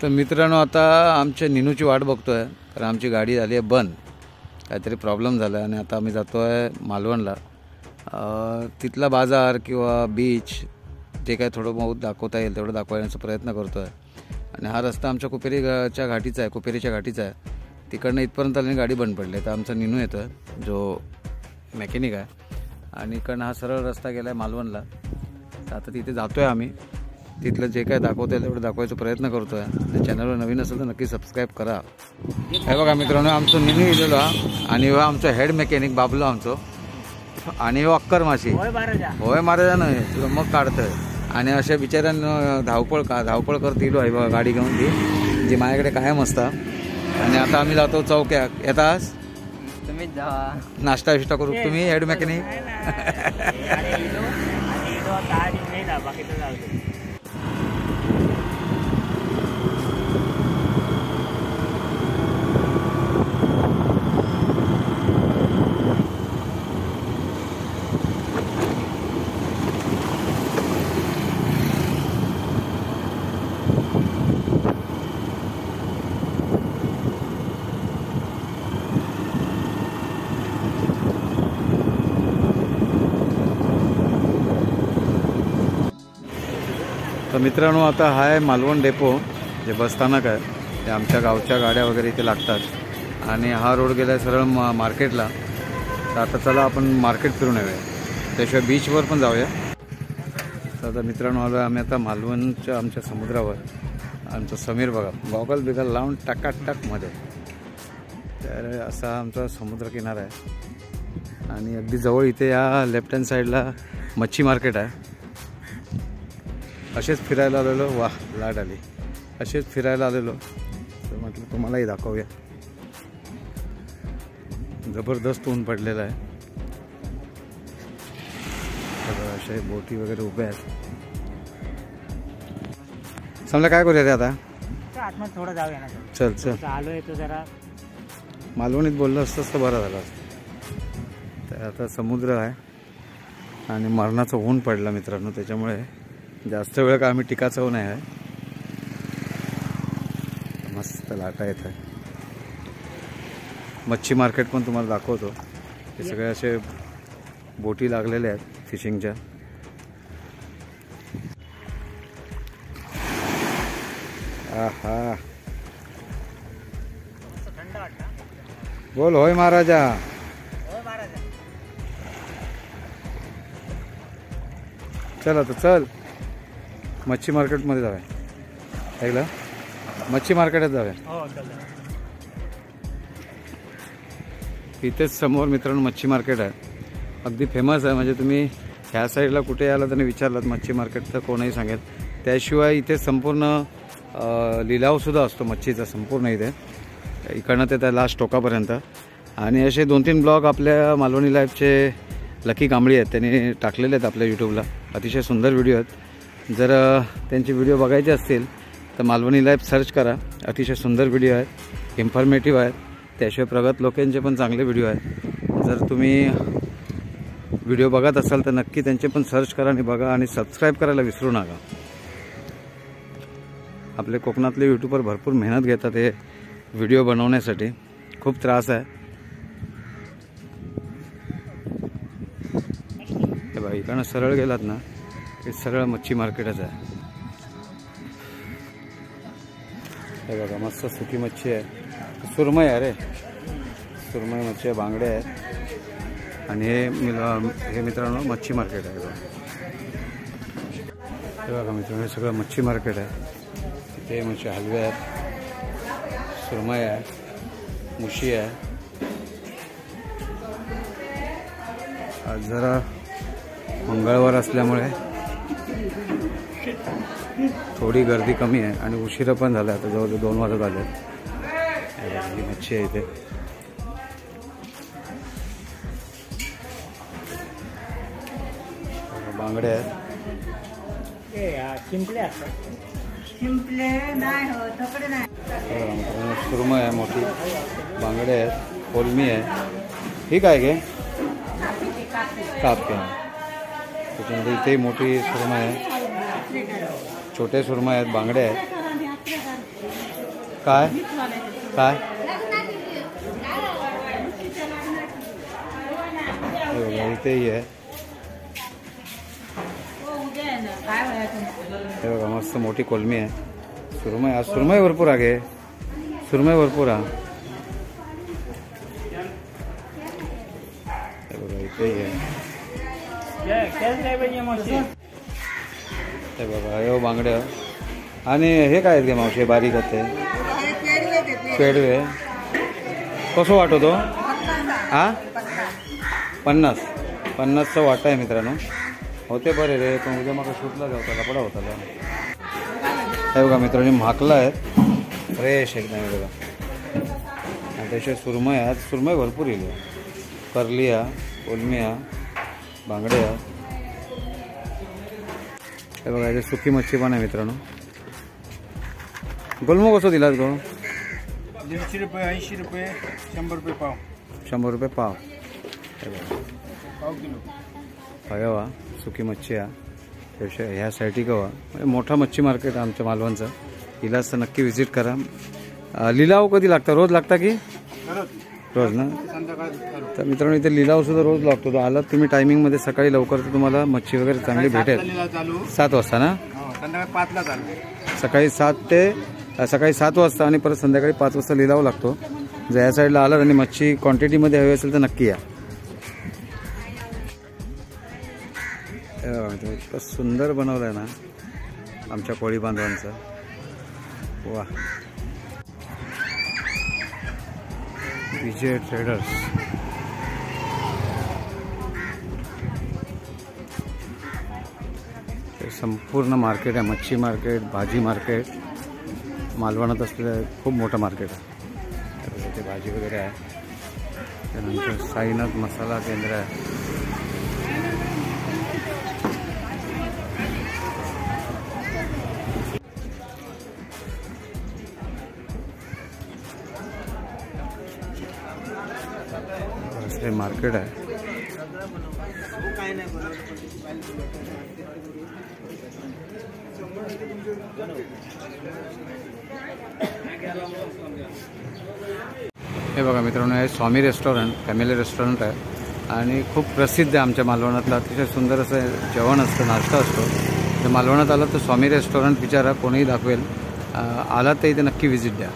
तर मित्रांनो, आता आमच्या निनूची वाट बघतोय, कारण आमची गाडी झाली आहे बंद, काहीतरी प्रॉब्लेम झाला आणि आता आम्ही जातो आहे मालवणला. तिथला बाजार किंवा बीच जे काय थोडं बहुत दाखवता येईल तेवढं दाखवण्याचा प्रयत्न करतो आहे. आणि हा रस्ता आमच्या कुपेरीच्या घाटीचा आहे, कुपेरीच्या घाटीचा आहे. तिकडनं इथपर्यंत आली गाडी बंद पडली. तर आमचा निनू येतो जो मेकॅनिक आहे, आणि इकडनं हा सरळ रस्ता गेला आहे मालवणला. तर आता तिथे जातो आहे आम्ही. तिथलं जे काय दाखवता येईल तेवढं दाखवायचा प्रयत्न करतो आहे. चॅनलवर नवीन असेल तर नक्की सबस्क्राईब करा. हे बघा मित्रांनो, आमचं निनू इलेलो आणि हा आमचा हेड मेकॅनिक बाबलो आमचो, आणि हो अक्कर माशी होय महाराजा नाही तुला मग काढतंय. आणि अशा बिचाऱ्यांना धावपळ करत आहे बघा गाडी घेऊन ती, जी माझ्याकडे कायम असता. आणि आता आम्ही जातो चौक्यात. येतास तुम्ही जा नाश्ता विष्टा करू. तुम्ही हेड मेकॅनिक तर मित्रांनो, आता हा आहे मालवण डेपो, जे बसस्थानक आहे. ते आमच्या गावच्या गाड्या वगैरे इथे लागतात. आणि हा रोड गेला आहे सरळ मार्केटला. तर आता चला आपण मार्केट फिरून येऊया, त्याशिवाय बीचवर पण जाऊया. तर आता मित्रांनो आलो आहे आम्ही आता मालवणच्या आमच्या समुद्रावर. आमचा समीर बघा गॉगल बिगल लावून टाकाटाकमध्ये. तर असा आमचा समुद्र किनारा आहे. आणि अगदी जवळ इथे या लेफ्ट हँड साईडला मच्छी मार्केट आहे. असेच फिरायला आलेलो, वाह लाट आली. असेच फिरायला आलेलो तर म्हटलं तुम्हालाही दाखवूया. जबरदस्त ऊन पडलेलं आहे. असे बोटी वगैरे उभ्या आहेत. समजा काय करूया ते आता आतमध्ये थोडं जाऊया ना. चल चल आलोय तो जरा मालवणीत बोललं असतंच तर बरं झालं असतं. तर आता समुद्र आहे आणि मरणाचं ऊन पडलं मित्रांनो, त्याच्यामुळे जास्त वेळ का आम्ही टिकाचव नाही आहे. मस्त लाटा येत आहे. मच्छी मार्केट पण तुम्हाला दाखवतो. हे सगळे असे बोटी लागलेले आहेत फिशिंगच्या. आहा बोल होय महाराजा. चल आता चल मच्छी मार्केटमध्ये जाऊया. ऐकलं, मच्छी मार्केटात जाऊया. इथेच समोर मित्रांनो मच्छी मार्केट आहे. अगदी फेमस आहे. म्हणजे तुम्ही ह्या साईडला कुठे आला त्यांनी विचारलात मच्छी मार्केट तर कोणीही सांगेल. त्याशिवाय इथे संपूर्ण लिलावसुद्धा असतो मच्छीचा संपूर्ण इथे, इकडनं ते त्या लास्ट टोकापर्यंत. आणि असे 2-3 ब्लॉग आपल्या मालवणी लाईफचे लकी कांबळी आहेत, त्यांनी टाकलेले आहेत आपल्या यूट्यूबला. अतिशय सुंदर व्हिडिओ आहेत. जर त्यांचे व्हिडिओ बघायचे असतील तर मालवणी लाईफ सर्च करा. अतिशय सुंदर व्हिडिओ आहेत, इन्फॉर्मेटिव्ह आहेत. त्याशिवाय प्रगत लोकांचे पण चांगले व्हिडिओ आहेत. जर तुम्ही व्हिडिओ बघत असाल तर नक्की त्यांचे पण सर्च करा आणि बघा. आणि सबस्क्राईब करायला विसरू नका. आपले कोकणातले यूट्यूबर भरपूर मेहनत घेतात हे व्हिडिओ बनवण्यासाठी. खूप त्रास आहे. हे बघा इकडनं सरळ गेलात ना हे सरळ मच्छी मार्केटच आहे. हे बघा मस्त सुकी मच्छी आहे. सुरमई आहे रे, सुरमई मच्छी आहे, बांगडे आहेत. आणि हे मित्रांनो मच्छी मार्केट आहे. हे बघा मित्रांनो हे सगळं मच्छी मार्केट आहे. तिथे मच्छी हलवे आहेत, सुरमई आहे, मुशी आहे. आज जरा मंगळवार असल्यामुळे थोडी गर्दी कमी आहे आणि उशिरा पण झाला. आता जवळजवळ 2 वाजत आले. ही मच्छी आहे इथे. बांगडे आहेत, सुरमई आहे मोठी, बांगडे आहेत, कोलमी आहे. ही काय घे काप घ्या. त्याच्यानंतर इथे मोठी सुरमई आहे, छोटे सुरमई आहेत, बांगडे आहेत. काय काय इथेही आहे. हे बघा मस्त मोठी कोलमी आहे. सुरमई आज सुरमई भरपूर आहे. सुरमई भरपूर आहे. हे बघा इथेही आहे. हे बघा हे बांगड्या. आणि हे काय आहेत गे मावशी बारीक आहेत ते पेडवे कसं वाटतो हा 50चा वाटा आहे मित्रांनो. होते बरे रे पण उद्या मग शूटला जाऊ त्याला पडा होता. हे बघा मित्रांनो म्हाकला आहेत फ्रेश एकदम. हे बघा आणि त्याशिवाय सुरमई आहेत. सुरमई भरपूर येईल. करलिया कोलमिया बांगड्या. हे बघा इथे सुकी मच्छी पण आहे मित्रांनो. गोलमो कसं दिलात गो 150 रुपये 80 रुपये 100 रुपये पाव. 100 रुपये पाव. हे बघा पाव किलो बघावा सुकी मच्छी आहे. त्याशिवाय ह्या साईडची गवा म्हणजे मोठा मच्छी मार्केट आहे आमच्या मालवणचं. इलाज तर नक्की व्हिजिट करा. लिलाव कधी लागता रोज लागता की रोज ना. तर मित्रांनो इथे लिलाव सुद्धा रोज लागतो. तो आलात तुम्ही टायमिंगमध्ये सकाळी लवकर तर तुम्हाला मच्छी वगैरे चांगली भेटेल. 7 वाजता ना. संध्याकाळी 5ला चालू. सकाळी 7 वाजता आणि परत संध्याकाळी 5 वाजता लिलाव लागतो. जर या साईडला आलात आणि मच्छी क्वांटिटीमध्ये हवी असेल तर नक्की या. इतकं सुंदर बनवलं आहे ना आमच्या कोळी बांधवांचं. वा विजय ट्रेडर्स. हे संपूर्ण मार्केट आहे. मच्छी मार्केट भाजी मार्केट मालवणात असलेलं खूप मोठं मार्केट आहे. ते भाजी वगैरे आहे. त्यानंतर साईनाथ मसाला केंद्र आहे. हे मार्केट आहे. हे बघा मित्रांनो हे स्वामी रेस्टॉरंट फॅमिली रेस्टॉरंट आहे आणि खूप प्रसिद्ध आहे आमच्या मालवणातलं. अतिशय सुंदर असं जेवण असतं नाश्ता असतो. तर मालवणात आलं तर स्वामी रेस्टॉरंट विचारा कोणीही दाखवेल. आलात तर इथे नक्की व्हिजिट द्या.